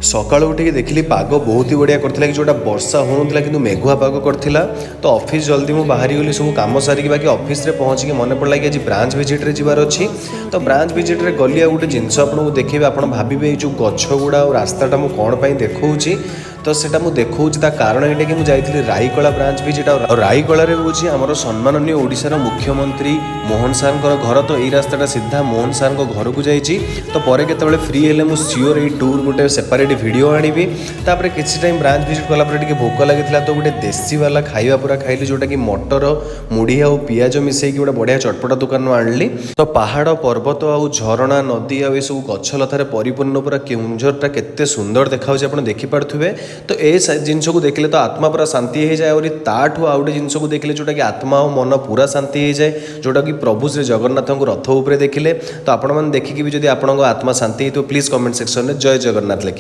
सकाळु उठिक देखिली पाग बहुत ही बढ़िया करथिला कि जोटा वर्षा होनुथिला किंतु मेघुआ पाग करथिला। तो ऑफिस जल्दी मु बाहरी गली सब काम सारिक बाकी ऑफिस रे पहुँचिक मन पड़ला कि आज ब्रांच विजिट रे जिबार अछि। तो ब्रांच विजिट रे गली गोटे जिनस आपको देखिए आपण भाविबे जो गछ गुड़ा और रास्ताटा मु कौन पाई देखौछि। तो सेटा मु देखौछि ता कारण एटा कि मु जाइथिली राईकला ब्रांच विजिट और राईकला रे होछि हमर सम्माननीय ओडिसा रो मुख्यमंत्री मोहन सार घर। तो यही रास्ताटा सीधा मोहन सार घर को जाइछि। तो परे केतबेले फ्री हेले मु सियोर ए टूर गोटे सेपरेट वीडियो आनिबी। तापर किछि टाइम ब्रांच विजिट कला पर टिके भोक लागिथिला तो गोटे देसी वाला खाइबा पूरा खाइली जोटा कि मटर मुढ़ी आ पियाज मिसेई गोटे बढ़िया चटपटा दुकान आनली। तो पहाड़ पर्वत आ झरणा नदी आ सब गछ लतार परिपूर्ण पूरा केउंझरटा केते सुंदर देखाउछि आपण देखि पारथुबे। तो ए जिनस को देखले तो आत्मा पूरा शांति हो जाए और ताठू आउ गोटे जिनस को देखले जोटा कि आत्मा और मन पूरा शांति हो जाए जोटा कि प्रभु श्री जगन्नाथ को रथ उपरे देखिले। तो आपण मैंने देखिकी भी जदि आपन आत्मा शांति तो प्लीज कमेंट सेक्शन में जय जगन्नाथ लिखि।